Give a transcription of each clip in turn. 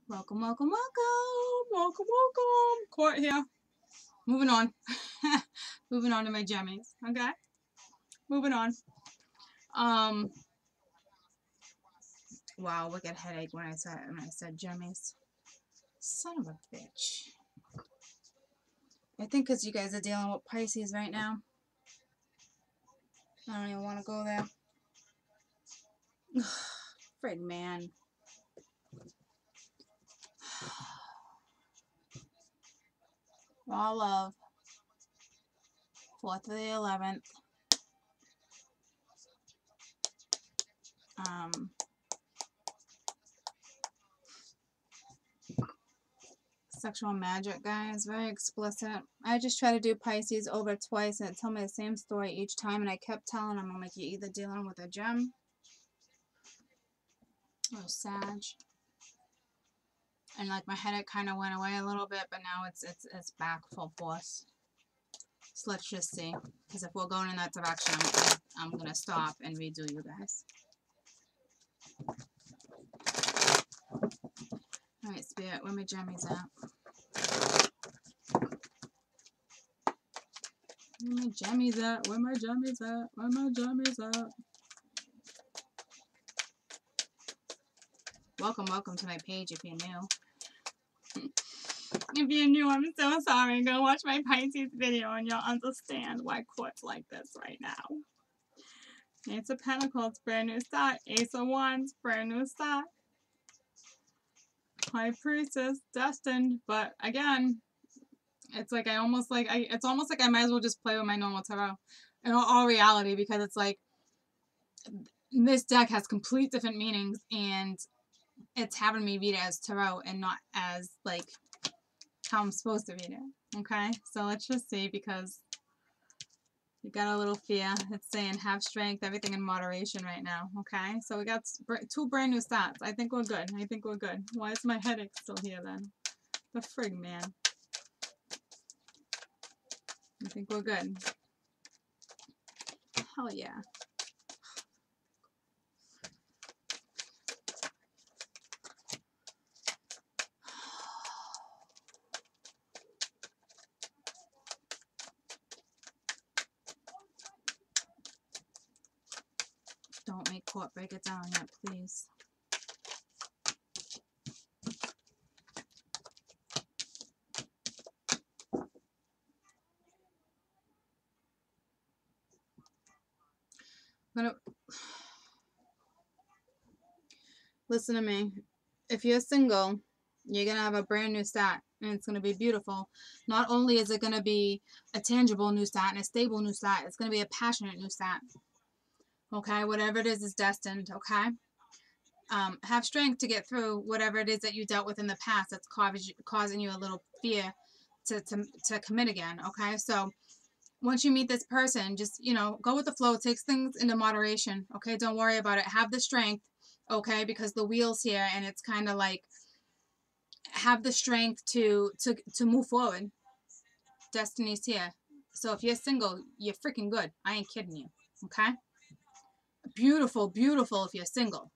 Welcome, welcome, welcome. Welcome, welcome. Court here. Moving on. Moving on to my jammies. Okay? Moving on. Wow, wicked headache when I said jammies. Son of a bitch. I think because you guys are dealing with Pisces right now. I don't even want to go there. Frig, man. RawLOVE. 4th-11th. Sexual magic, guys. Very explicit. I just try to do Pisces over twice and it told me the same story each time, and I kept telling them, I'm like, you're either dealing with a gem or Sag. And like my headache kind of went away a little bit, but now it's back full force. So let's just see, because if we're going in that direction, I'm gonna stop and redo you guys. All right, Spirit, where my jammies at? Where my jammies at? Where my jammies at? Where my jammies at? Welcome, welcome to my page if you're new. If you're new, I'm so sorry. Go watch my Pisces video and you'll understand why Court's like this right now. Ace of Pentacles, brand new start. Ace of Wands, brand new start. High Priestess, destined. But again, it's like it's almost like I might as well just play with my normal tarot in all reality, because it's like this deck has complete different meanings and it's having me read it as tarot and not as like how I'm supposed to read it. Okay, so let's just see, because you got a little fear. It's saying have strength, everything in moderation right now. Okay, so we got two brand new starts. I think we're good. I think we're good. Why is my headache still here then? The frig, man. I think we're good. Hell yeah. Don't make Court break it down yet, please. Listen to me. If you're single, you're going to have a brand new start, and it's going to be beautiful. Not only is it going to be a tangible new start and a stable new start, it's going to be a passionate new start. Okay? Whatever it is destined, okay? Have strength to get through whatever it is that you dealt with in the past that's causing you a little fear to commit again, okay? So once you meet this person, just, you know, go with the flow. Take things into moderation, okay? Don't worry about it. Have the strength, okay? Because the wheel's here, and it's kind of like, have the strength to move forward. Destiny's here. So if you're single, you're freaking good. I ain't kidding you, okay? Beautiful, beautiful if you're single.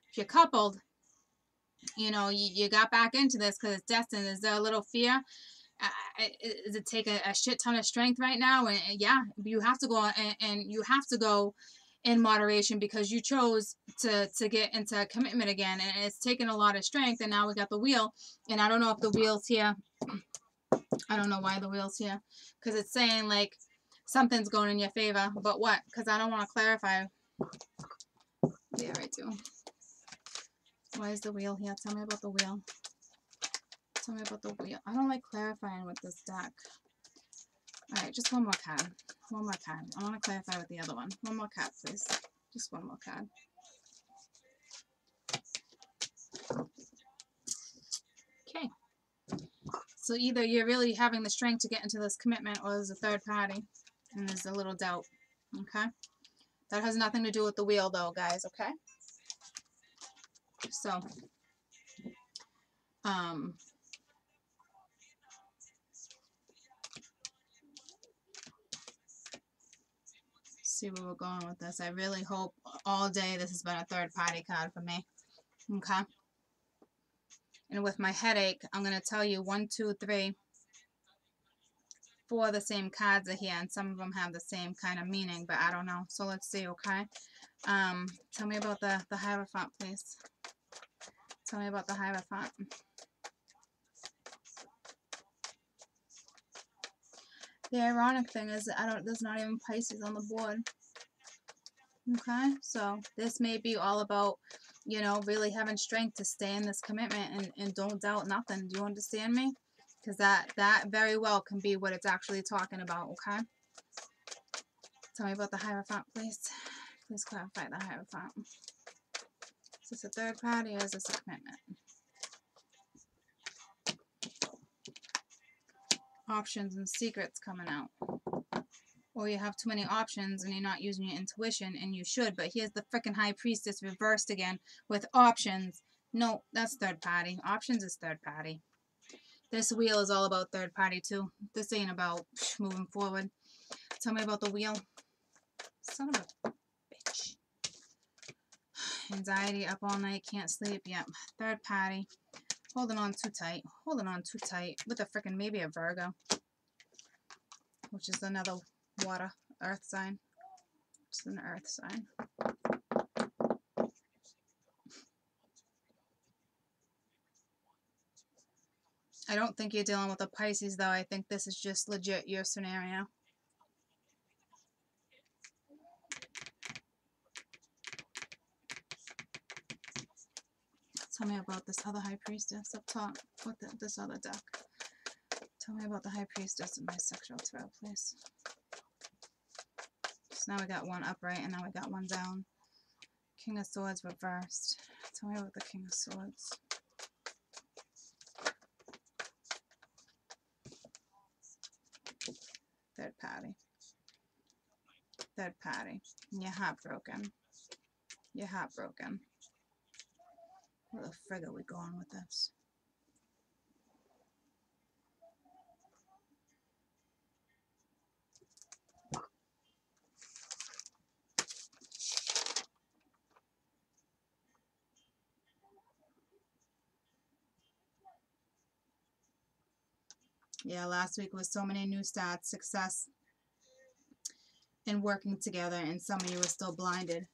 If you're coupled, you know, you got back into this because it's destined. Is there a little fear? Does it take a shit ton of strength right now? And yeah, you have to go and you have to go in moderation, because you chose to get into a commitment again, and it's taken a lot of strength. And now we got the wheel, and I don't know if the wheel's here. I don't know why the wheel's here, because it's saying like something's going in your favor, but what? Because I don't want to clarify. Yeah, I do. Why is the wheel here? Tell me about the wheel. Tell me about the wheel. I don't like clarifying with this deck. Alright, just one more card. One more card. I want to clarify with the other one. One more card, please. Just one more card. Okay. So either you're really having the strength to get into this commitment, or there's a third party, and there's a little doubt. Okay? That has nothing to do with the wheel, though, guys, okay? So, see where we're going with this. I really hope all day this has been a third party card for me. Okay? And with my headache, I'm going to tell you 1, 2, 3, 4 of the same cards are here, and some of them have the same kind of meaning, but I don't know. So let's see, okay? Tell me about the Hierophant, please. Tell me about the Hierophant. The ironic thing is there's not even Pisces on the board. Okay, so this may be all about, you know, really having strength to stay in this commitment and don't doubt nothing. Do you understand me? Because that very well can be what it's actually talking about, okay? Tell me about the Hierophant, please. Please clarify the Hierophant. Is this a third party or is this a commitment? Options and secrets coming out. Or you have too many options and you're not using your intuition, and you should, but here's the freaking High Priestess reversed again with options. No, that's third party. Options is third party. This wheel is all about third party too. This ain't about moving forward. Tell me about the wheel. Son of a bitch. Anxiety, up all night, can't sleep. Yep. Third party. Holding on too tight. Holding on too tight. With a freaking maybe a Virgo. Which is another water, earth sign. It's an earth sign. I don't think you're dealing with a Pisces though. I think this is just legit your scenario. Tell me about this other High Priestess up top with this other deck. Tell me about the High Priestess and my sexual tarot, please. So now we got one upright and now we got one down. King of Swords reversed. Tell me about the King of Swords. Third party. Third party. You're heartbroken. You're heartbroken. Where the frig are we going with this? Yeah, last week was so many new starts, success, and working together, and some of you are still blinded.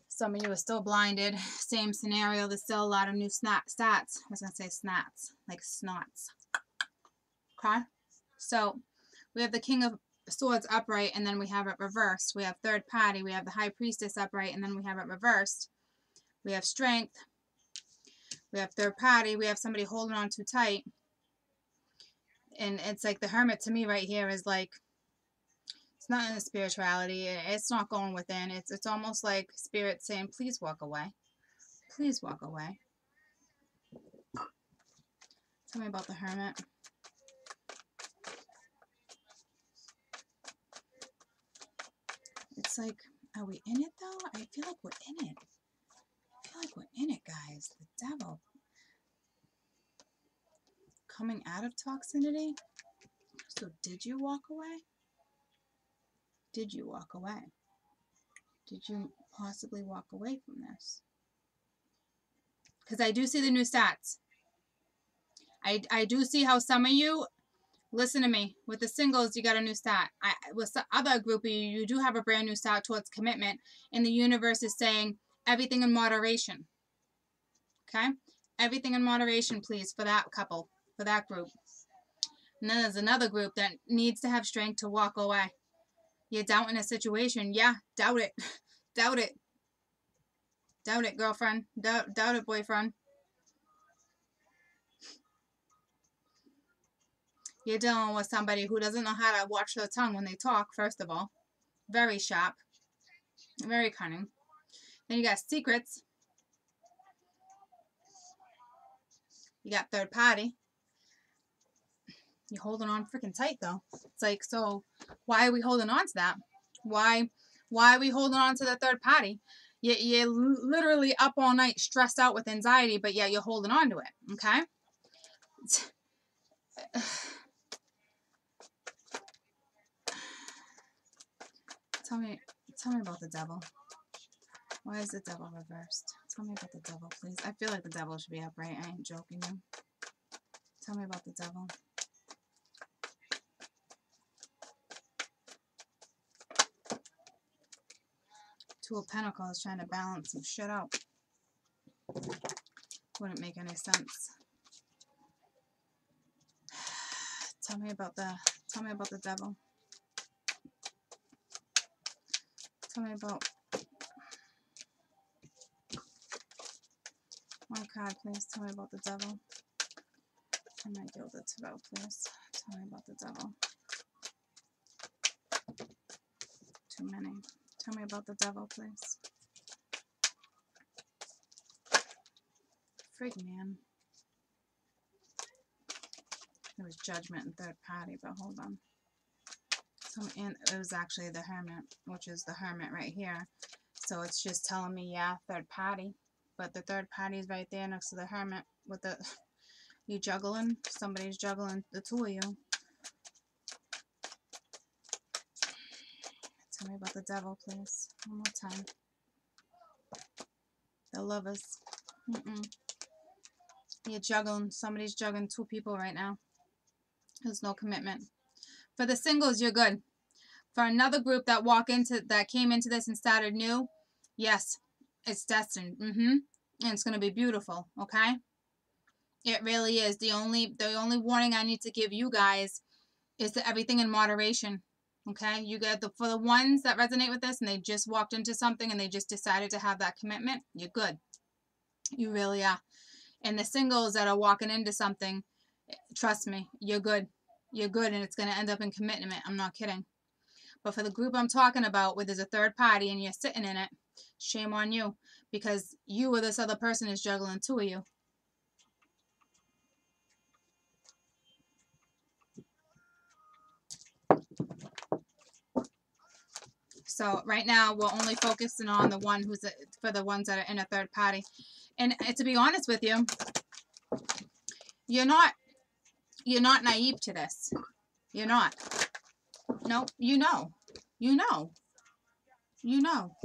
Some of you are still blinded. Same scenario. There's still a lot of new stats. I was going to say snats, like snots. Okay? So, we have the King of Swords upright, and then we have it reversed. We have third party. We have the High Priestess upright, and then we have it reversed. We have strength. We have third party. We have somebody holding on too tight. And it's like the Hermit to me right here is like, it's not in the spirituality. It's not going within. It's almost like Spirit saying, please walk away. Please walk away. Tell me about the Hermit. It's like, are we in it though? I feel like we're in it. I feel like we're in it, guys. The Devil. Coming out of toxicity. So did you walk away? Did you walk away? Did you possibly walk away from this? Because I do see the new stats. I do see how some of you, listen to me, with the singles, you got a new stat. With the other group of you, you do have a brand new stat towards commitment. And the universe is saying everything in moderation. Okay? Everything in moderation, please, for that couple, for that group. And then there's another group that needs to have strength to walk away. You're doubting a situation. Yeah, doubt it. Doubt it. Doubt it, girlfriend. Doubt it, boyfriend. You're dealing with somebody who doesn't know how to watch their tongue when they talk, first of all. Very sharp. Very cunning. Then you got secrets. You got third party. You're holding on freaking tight, though. It's like, so why are we holding on to that? Why are we holding on to the third party? You're literally up all night, stressed out with anxiety, but yeah, you're holding on to it, okay? Tell me about the Devil. Why is the Devil reversed? Tell me about the devil, please. I feel like the devil should be upright. I ain't joking you. Tell me about the devil. Two of Pentacles trying to balance some shit out. Wouldn't make any sense. Tell me about the devil. Tell me about one card, please. Tell me about the devil. I might deal with the tarot, please. Tell me about the devil. Too many. Tell me about the devil, please. Frig, man. There was judgment and third party, but hold on. And it was actually the hermit, which is the hermit right here. So it's just telling me, yeah, third party. But the third party is right there next to the hermit with the... You juggling? Somebody's juggling the two of you. Tell me about the devil, please. One more time. The Lovers. You're juggling. Somebody's juggling two people right now. There's no commitment. For the singles, you're good. For another group that came into this and started new, yes, it's destined. And it's gonna be beautiful. Okay. It really is. The only warning I need to give you guys is that everything in moderation. Okay, you get for the ones that resonate with this and they just walked into something and they just decided to have that commitment, you're good. You really are. And the singles that are walking into something, trust me, you're good. You're good, and it's going to end up in commitment. I'm not kidding. But for the group I'm talking about where there's a third party and you're sitting in it, shame on you, because you or this other person is juggling two of you. So right now we're only focusing on the one for the ones that are in a third party. And to be honest with you, you're not naive to this. You're not. No, you know. You know. You know.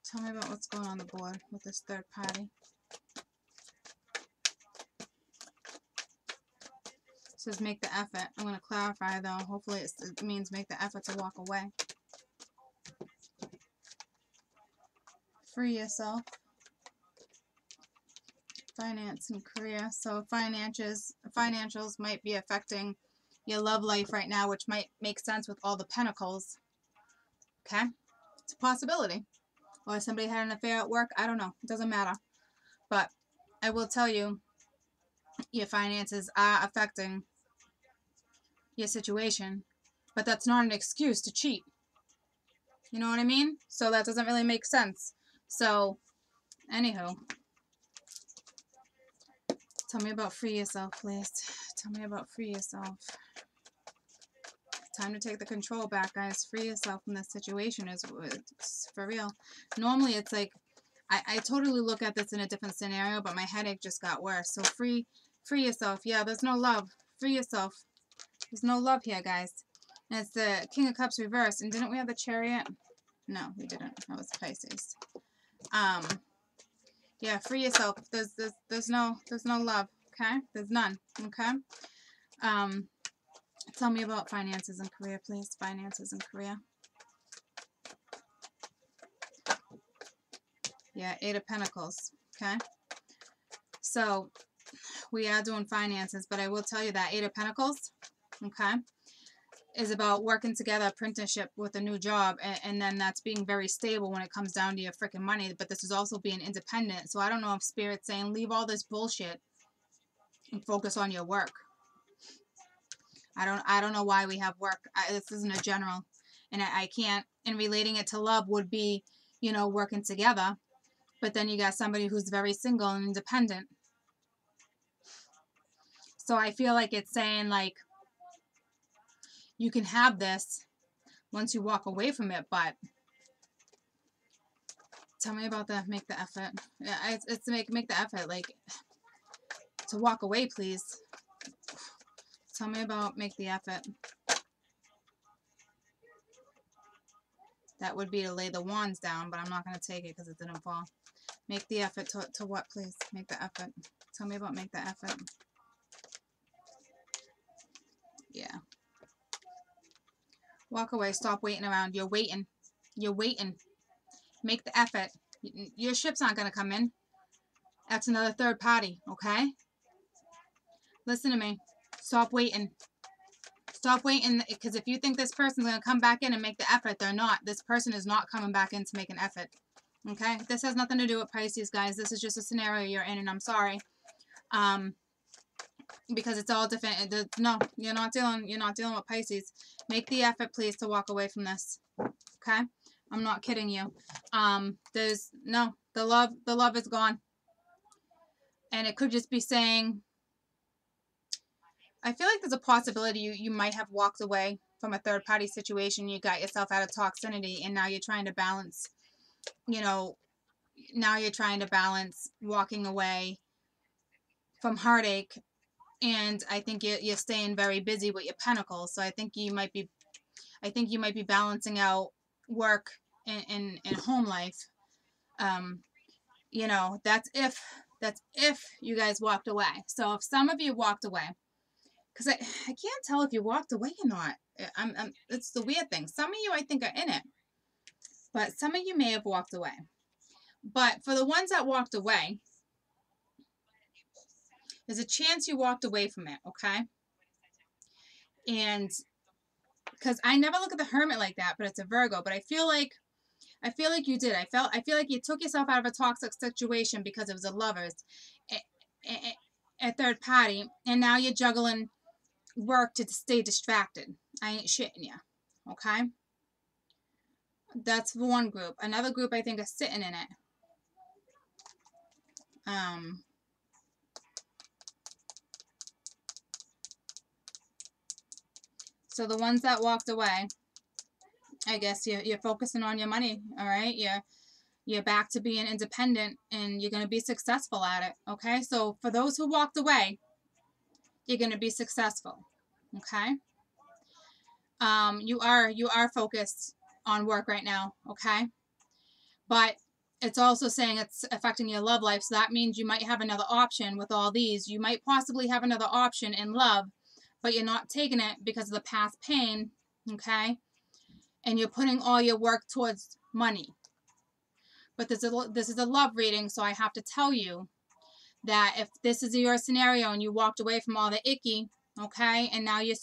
Tell me about what's going on the board with this third party. It says make the effort. I'm going to clarify though. Hopefully it means make the effort to walk away. Free yourself. Finance and career. So financials might be affecting your love life right now, which might make sense with all the pentacles. Okay? It's a possibility. Or somebody had an affair at work. I don't know. It doesn't matter. But I will tell you, your finances are affecting your situation. But that's not an excuse to cheat. You know what I mean? So that doesn't really make sense. So, anywho. Tell me about free yourself, please. Tell me about free yourself. Time to take the control back, guys. Free yourself from this situation. It's for real. Normally, it's like, I totally look at this in a different scenario, but my headache just got worse. So free yourself. Yeah, there's no love. Free yourself. There's no love here, guys. And it's the King of Cups reversed. And didn't we have the Chariot? No, we didn't. That was Pisces. Yeah, free yourself. There's no love. Okay, there's none. Okay. Tell me about finances and career, please. Finances and career. Yeah, Eight of Pentacles. Okay. So we are doing finances, but I will tell you that Eight of Pentacles, okay, is about working together, apprenticeship with a new job, and then that's being very stable when it comes down to your freaking money. But this is also being independent. So I don't know if Spirit's saying leave all this bullshit and focus on your work. I don't know why we have work. This isn't a general, and I can't. And relating it to love would be, you know, working together. But then you got somebody who's very single and independent. So I feel like it's saying like you can have this once you walk away from it, but tell me about the make the effort. Yeah, it's make the effort, like to walk away, please. Tell me about make the effort. That would be to lay the wands down, but I'm not going to take it because it didn't fall. Make the effort to what, please? Make the effort. Tell me about make the effort. Yeah. Walk away. Stop waiting around. You're waiting. You're waiting. Make the effort. Your ship's not going to come in. That's another third party, okay? Listen to me. Stop waiting. Stop waiting, because if you think this person's going to come back in and make the effort, they're not. This person is not coming back in to make an effort, okay? This has nothing to do with Pisces, guys. This is just a scenario you're in, and I'm sorry. Because it's all different. No, you're not dealing with Pisces. Make the effort, please, to walk away from this, okay? I'm not kidding you. The love is gone. And it could just be saying, I feel like there's a possibility you might have walked away from a third-party situation. You got yourself out of toxicity, and now you're trying to balance, now you're trying to balance walking away from heartache. And I think you're staying very busy with your pentacles. So I think you might be balancing out work and home life. That's if you guys walked away. So if some of you walked away, because I can't tell if you walked away or not. It's the weird thing. Some of you, I think, are in it. But some of you may have walked away. But for the ones that walked away, there's a chance you walked away from it, okay? And because I never look at the Hermit like that, but it's a Virgo. But I feel like you did. I feel like you took yourself out of a toxic situation because it was a Lovers, a third party, and now you're juggling work to stay distracted. I ain't shitting you, okay? That's one group. Another group, I think, is sitting in it. So the ones that walked away, I guess you're focusing on your money, all right? You're back to being independent, and you're going to be successful at it, okay? So for those who walked away, you're going to be successful, okay? You are focused on work right now, okay? But it's also saying it's affecting your love life, so that means you might have another option with all these. You might possibly have another option in love, but you're not taking it because of the past pain, okay? And you're putting all your work towards money. But this is a love reading, so I have to tell you that if this is your scenario and you walked away from all the icky, okay, and now you're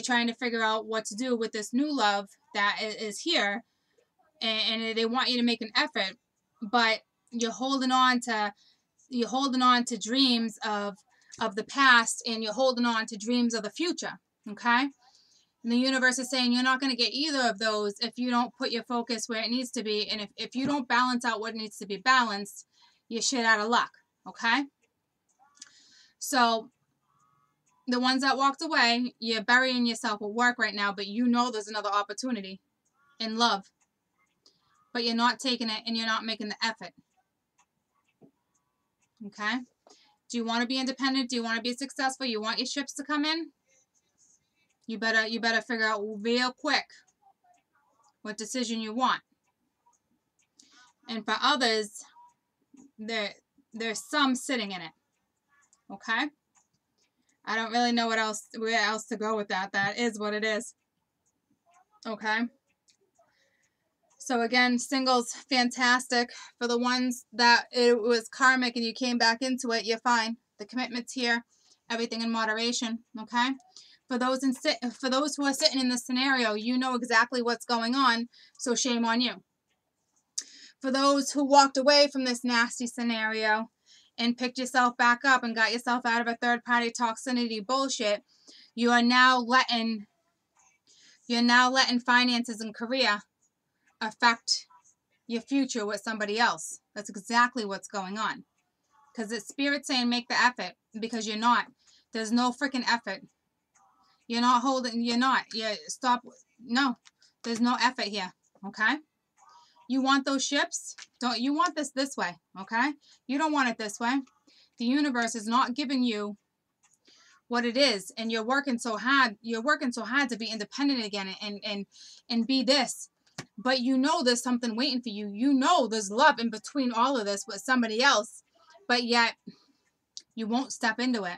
trying to figure out what to do with this new love that is here, and they want you to make an effort, but you're holding on to dreams of the past, and you're holding on to dreams of the future, okay? And the universe is saying you're not going to get either of those if you don't put your focus where it needs to be, and if you don't balance out what needs to be balanced, you're shit out of luck, okay? So the ones that walked away, you're burying yourself with work right now, but there's another opportunity in love. But you're not taking it, and you're not making the effort. Okay? Do you want to be independent? Do you want to be successful? You want your ships to come in? You better figure out real quick what decision you want. And for others, there's some sitting in it. Okay? I don't really know where else to go with that. That is what it is. Okay? So again, singles, fantastic. For the ones that it was karmic and you came back into it, you're fine. The commitment's here. Everything in moderation. Okay? For those who are sitting in this scenario, you know exactly what's going on, so shame on you. For those who walked away from this nasty scenario and picked yourself back up and got yourself out of a third-party toxicity bullshit, you are now letting finances and career affect your future with somebody else. That's exactly what's going on. Because it's spirit saying make the effort, because you're not. There's no freaking effort. You're not holding, you're not. Stop. No, there's no effort here. Okay? You want those ships? You want this way. Okay? You don't want it this way. The universe is not giving you what it is, and you're working so hard to be independent again and be this. But you know there's something waiting for you. You know there's love in between all of this with somebody else, but yet you won't step into it.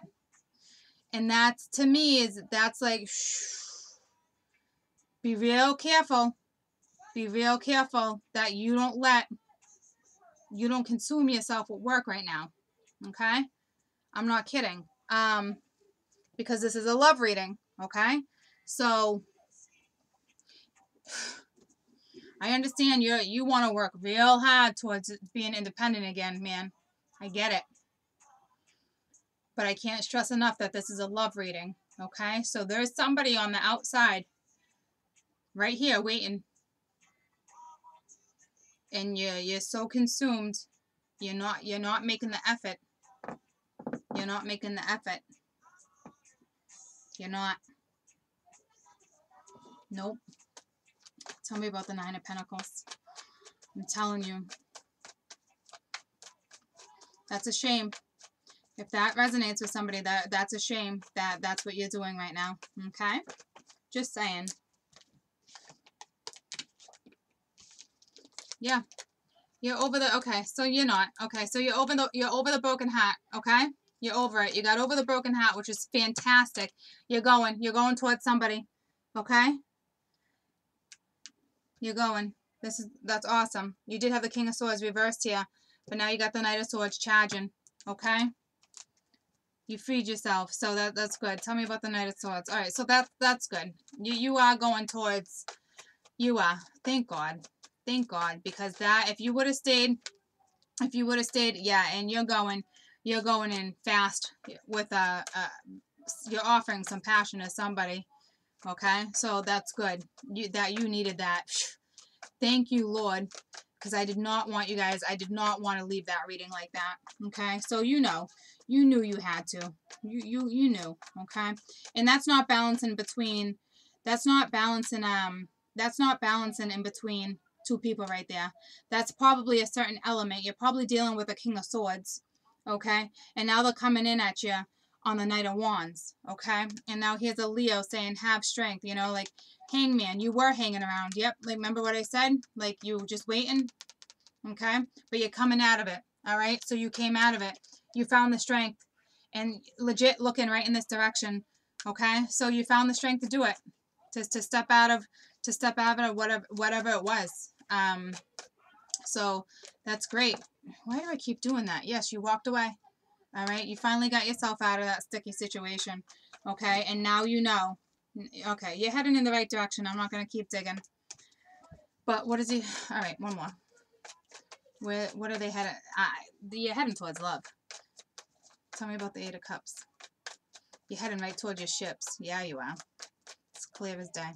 And that's, to me, that's like, be real careful. Be real careful that you don't consume yourself with work right now. Okay? I'm not kidding. Because this is a love reading. Okay? So I understand you want to work real hard towards being independent again, man. I get it. But I can't stress enough that this is a love reading. Okay? So there's somebody on the outside right here waiting. And you're so consumed. You're not making the effort. You're not making the effort. You're not. Nope. Tell me about the Nine of Pentacles. I'm telling you. That's a shame. If that resonates with somebody, that's a shame that that's what you're doing right now. Okay? Just saying. Yeah. You're over the, okay, so you're not. Okay, so you're over the broken heart, okay? You're over it. You got over the broken heart, which is fantastic. You're going towards somebody, okay? You're going. That's awesome. You did have the King of Swords reversed here, but now you got the Knight of Swords charging, okay? You freed yourself, so that's good. Tell me about the Knight of Swords. All right, so that's good. You are going towards, you are. Thank God. Thank God, because that, if you would have stayed, yeah, and you're going in fast with you're offering some passion to somebody, okay? So that's good. You needed that. Thank you, Lord, because I did not want to leave that reading like that, okay? So you knew you had to. You knew, okay? And that's not balancing between. That's not balancing in between two people right there. That's probably a certain element. You're probably dealing with a King of Swords, okay? And now they're coming in at you on the Knight of Wands, okay? And now here's a Leo saying, have strength, like Hangman. You were hanging around. Yep, like, remember what I said? Like, you were just waiting, okay? But you're coming out of it, all right? So you came out of it. You found the strength and legit looking right in this direction, okay? So you found the strength to do it, to step out of whatever it was. So that's great. Why do I keep doing that? Yes, you walked away. All right, you finally got yourself out of that sticky situation. Okay, and now you know. Okay, you're heading in the right direction. I'm not going to keep digging. But what is he? All right, one more. What are they heading? You're heading towards love. Tell me about the Eight of Cups. You're heading right towards your ships. Yeah, you are. It's clear as day.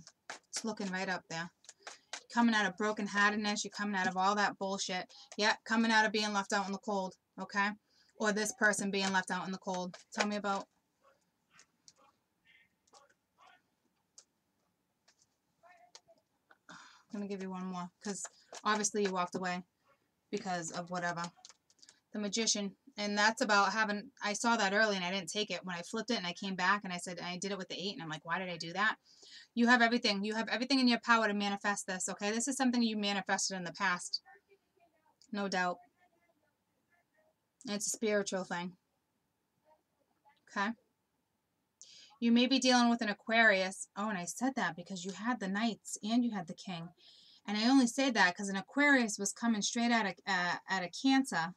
It's looking right up there. You're coming out of brokenheartedness. You're coming out of all that bullshit. Yeah, coming out of being left out in the cold. Okay? Or this person being left out in the cold. Tell me about. I'm going to give you one more. Because obviously you walked away. Because of whatever. The Magician. And that's about having. I saw that early and I didn't take it. When I flipped it and I came back and I said, I did it with the 8. And I'm like, why did I do that? You have everything. You have everything in your power to manifest this. Okay? This is something you manifested in the past. No doubt. It's a spiritual thing. Okay? You may be dealing with an Aquarius. Oh, and I said that because you had the Knights and you had the King. And I only say that because an Aquarius was coming straight out of Cancer.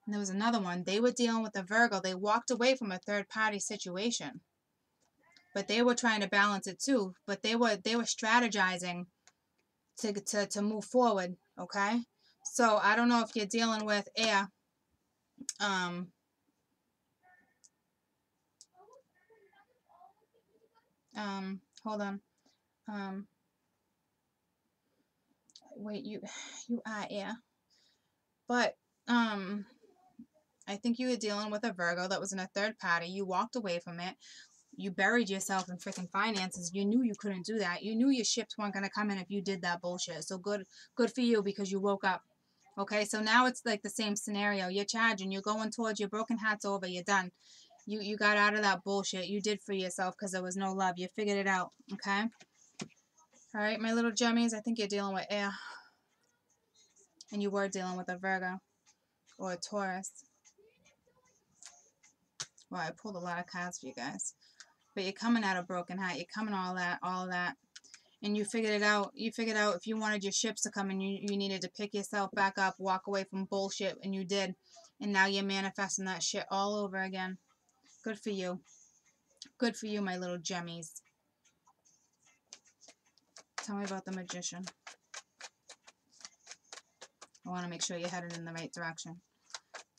And there was another one. They were dealing with a Virgo. They walked away from a third-party situation. But they were trying to balance it too. But they were strategizing to move forward. Okay? So I don't know if you're dealing with air. Hold on. Wait, you are air. But, I think you were dealing with a Virgo that was in a third party. You walked away from it. You buried yourself in freaking finances. You knew you couldn't do that. You knew your ships weren't going to come in if you did that bullshit. So good for you because you woke up. Okay, so now it's like the same scenario. You're charging. You're going towards your broken heart's over. You're done. You got out of that bullshit. You did for yourself because there was no love. You figured it out, okay? All right, my little Gemmies, I think you're dealing with air. And you were dealing with a Virgo or a Taurus. Well, I pulled a lot of cards for you guys. But you're coming out of broken heart. You're coming all of that. And you figured it out. You figured out if you wanted your ships to come and you needed to pick yourself back up, walk away from bullshit, and you did. And now you're manifesting that shit all over again. Good for you. Good for you, my little Gemmies. Tell me about the Magician. I want to make sure you're headed in the right direction.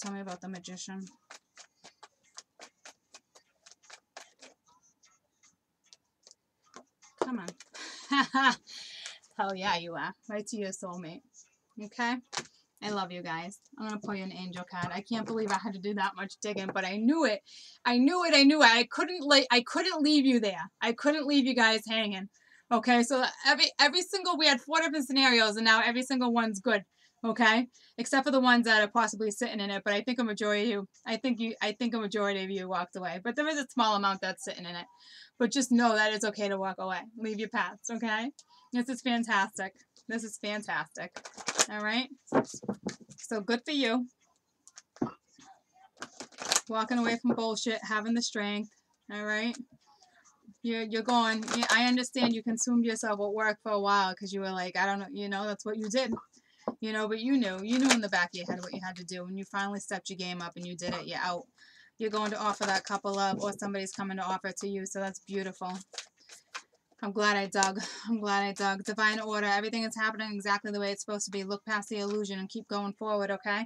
Tell me about the Magician. Come on. Hell yeah, you are. Right to your soulmate. Okay? I love you guys. I'm going to pull you an angel card. I can't believe I had to do that much digging, but I knew it. I knew it. I couldn't leave you there. I couldn't leave you guys hanging. Okay? So every single, we had 4 different scenarios, and now every single one's good. Okay? Except for the ones that are possibly sitting in it, but I think a majority of you, I think a majority of you walked away. But there is a small amount that's sitting in it. But just know that it's okay to walk away. Leave your past, okay? This is fantastic. This is fantastic. All right? So good for you. Walking away from bullshit, having the strength. All right? You're going. I understand you consumed yourself at work for a while because you were like, I don't know, that's what you did. But you knew in the back of your head what you had to do. When you finally stepped your game up and you did it, you're out. You're going to offer that couple love, or somebody's coming to offer it to you. So that's beautiful. I'm glad I dug. I'm glad I dug. Divine order. Everything is happening exactly the way it's supposed to be. Look past the illusion and keep going forward, okay?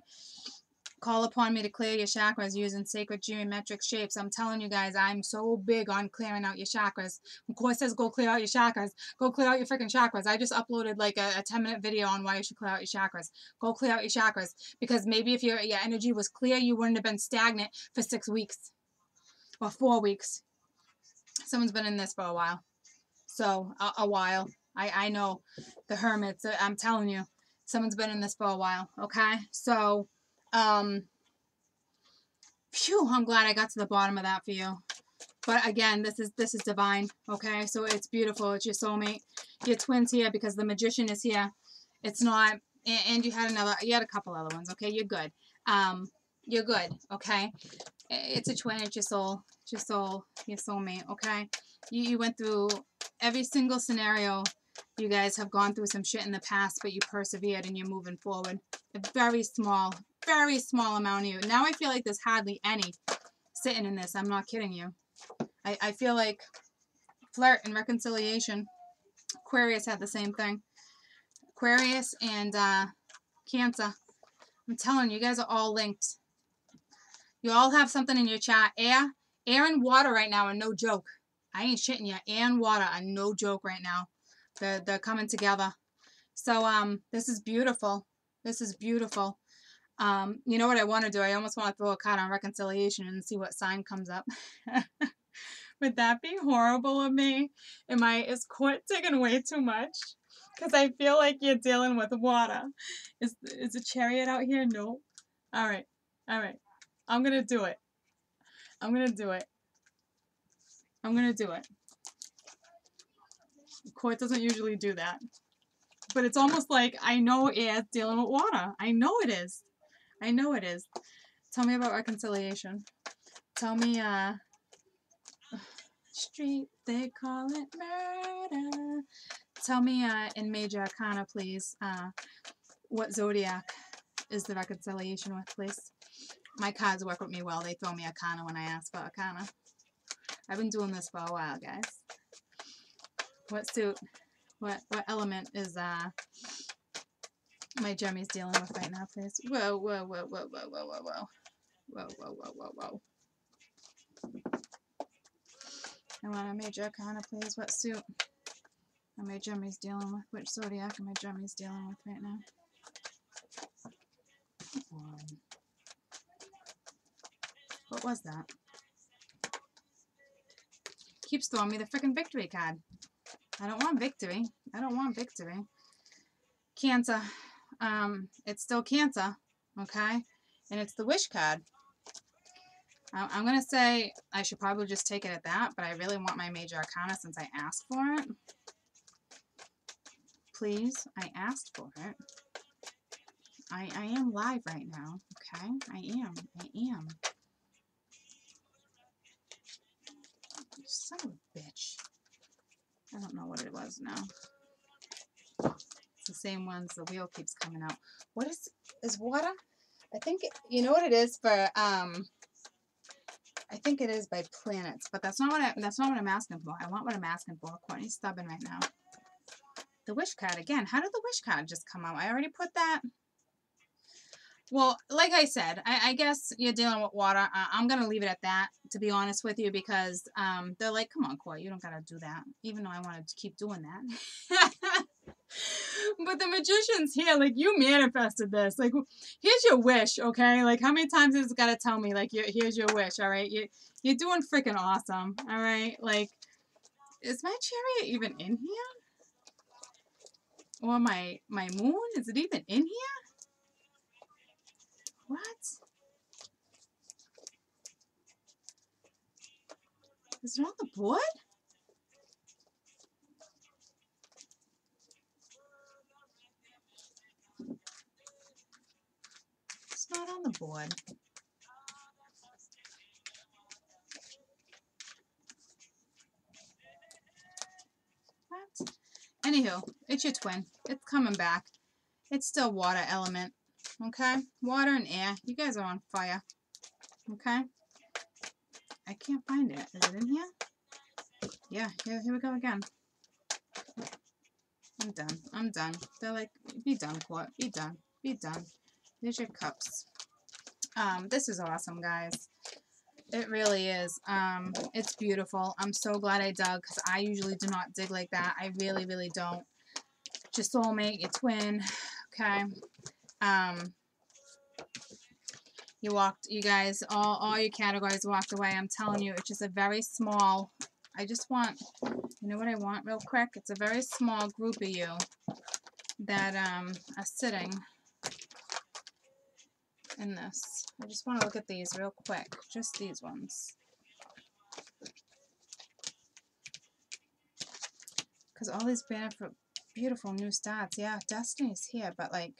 Call upon me to clear your chakras using sacred geometric shapes. I'm telling you guys, I'm so big on clearing out your chakras. Of course, it says go clear out your chakras. Go clear out your freaking chakras. I just uploaded like a 10-minute video on why you should clear out your chakras. Go clear out your chakras. Because maybe if your energy was clear, you wouldn't have been stagnant for 6 weeks or 4 weeks. Someone's been in this for a while. So, a while. I know the hermits. I'm telling you, someone's been in this for a while. Okay? So, phew, I'm glad I got to the bottom of that for you. But again, this is divine, okay? So it's beautiful. It's your soulmate. Your twins here because the Magician is here. It's not, and you had a couple other ones, okay? You're good. You're good, okay? It's a twin. It's your soul. It's your soul. Your soulmate, okay? You went through every single scenario. You guys have gone through some shit in the past, but you persevered and you're moving forward. A very small amount of you. Now I feel like there's hardly any sitting in this. I'm not kidding you. I feel like flirt and reconciliation. Aquarius had the same thing. Aquarius and Cancer. I'm telling you, you guys are all linked. You all have something in your chart. Air and water right now are no joke. I ain't shitting you. Air and water are no joke right now. They're coming together. So this is beautiful. This is beautiful. You know what I want to do? I almost want to throw a card on reconciliation and see what sign comes up. Would that be horrible of me? Is court taking way too much? Because I feel like you're dealing with water. Is a chariot out here? No. All right. I'm going to do it. I'm going to do it. Court doesn't usually do that. But it's almost like I know it's dealing with water. I know it is. Tell me about reconciliation. Tell me, street, they call it murder. Tell me, in Major Arcana, please, what zodiac is the reconciliation with, please? My cards work with me well. They throw me Arcana when I ask for Arcana. I've been doing this for a while, guys. What suit, what element is, my Gemmies dealing with right now, please? Whoa. I want a Major Arcana, please. What suit are my Gemmies dealing with? Which zodiac are my Gemmies dealing with right now? What was that? Keeps throwing me the freaking victory card. I don't want victory. Cancer. It's still Cancer, okay? And it's the wish card. I'm going to say I should probably just take it at that, but I really want my major arcana since I asked for it. Please, I asked for it. I am live right now, okay? I am. Son of a bitch. I don't know what it was now. It's the same ones. The wheel keeps coming out. What is water? I think, you know what it is for, I think it is by planets, but that's not what I'm asking for. I want what I'm asking for. Courtney's stubborn right now. The wish card again. How did the wish card just come out? I already put that. Well, like I said, I guess you're dealing with water. I'm going to leave it at that, to be honest with you, because they're like, come on, Court, you don't got to do that, even though I wanted to keep doing that. But the magician's here, like, you manifested this. Like, here's your wish, okay? Like, how many times has it got to tell me, like, here's your wish, all right? You're doing freaking awesome, all right? Like, is my chariot even in here? Or my moon? Is it even in here? What? Is it on the board? It's not on the board. What? Anywho, it's your twin. It's coming back. It's still water element. Okay? Water and air. You guys are on fire. Okay? I can't find it. Is it in here? Yeah, here we go again. I'm done. I'm done. They're like, be done, Court. Be done. Be done. There's your cups. This is awesome, guys. It really is. It's beautiful. I'm so glad I dug, because I usually do not dig like that. I really, really don't. Your soulmate, your twin. Okay. You guys, all your categories walked away. I'm telling you, it's just a very small, I just want, you know what I want real quick? It's a very small group of you that are sitting in this. I just want to look at these real quick. Just these ones. Because all these beautiful new starts. Yeah, Destiny's here, but like,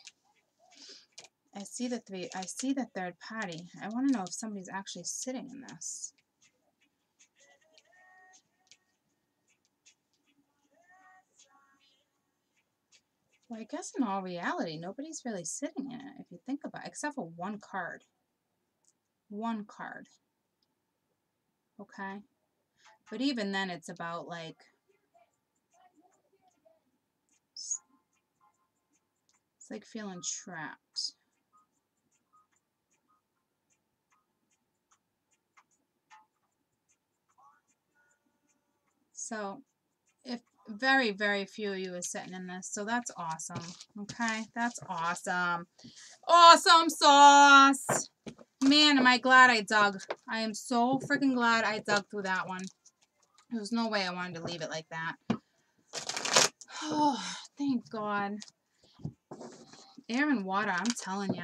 I see the third party. I want to know if somebody's actually sitting in this. Well, I guess in all reality, nobody's really sitting in it, if you think about it, except for one card. One card. Okay? But even then, it's about, like, it's like feeling trapped. So, if very, very few of you are sitting in this, so that's awesome. Okay? That's awesome. Awesome sauce! Man, am I glad I dug. I am so freaking glad I dug through that one. There's no way I wanted to leave it like that. Oh, thank God. Air and water, I'm telling you.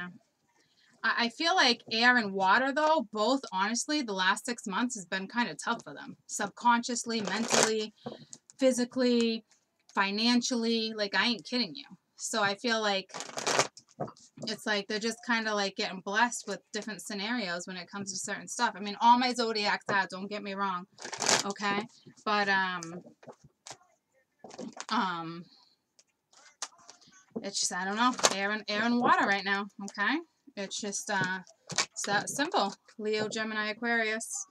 I feel like air and water, though, both, honestly, the last 6 months has been kind of tough for them. Subconsciously, mentally, physically, financially. Like, I ain't kidding you. So I feel like it's like they're just kind of like getting blessed with different scenarios when it comes to certain stuff. I mean, all my zodiacs are, don't get me wrong. Okay? But, it's just, I don't know, air and water right now, okay? It's just, it's that simple. Leo, Gemini, Aquarius,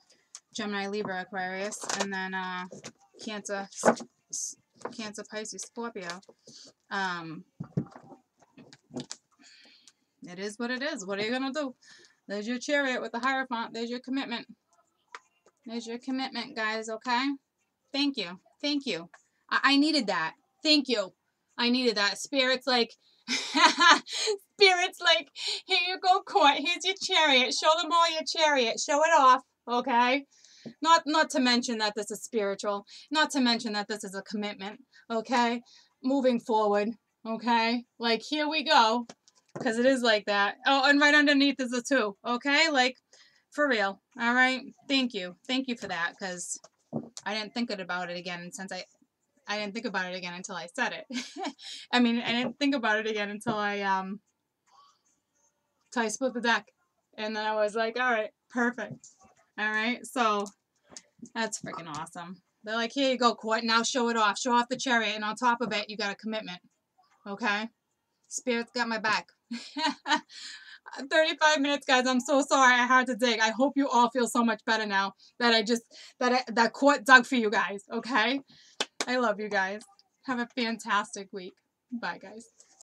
Gemini, Libra, Aquarius, and then, Cancer, Pisces, Scorpio. It is what it is. What are you gonna do? There's your chariot with the Hierophant. There's your commitment. There's your commitment, guys, okay? Thank you. Thank you. I needed that. Thank you. I needed that. Spirit's like, Spirit's like, here you go, Court. Here's your chariot. Show them all your chariot. Show it off, okay? Not to mention that this is spiritual. Not to mention that this is a commitment, okay? Moving forward, okay? Like, here we go, because it is like that. Oh, and right underneath is a 2, okay? Like, For real. All right. Thank you. Thank you for that, because I didn't think about it again since I didn't think about it again until I said it. I mean, I didn't think about it again until I split the deck. And then I was like, all right, perfect. All right. So that's freaking awesome. They're like, here you go, Court. Now show it off. Show off the chariot. And on top of it, you got a commitment. Okay? Spirit's got my back. 35 minutes, guys. I'm so sorry I had to dig. I hope you all feel so much better now that that Court dug for you guys. Okay? I love you guys. Have a fantastic week. Bye, guys.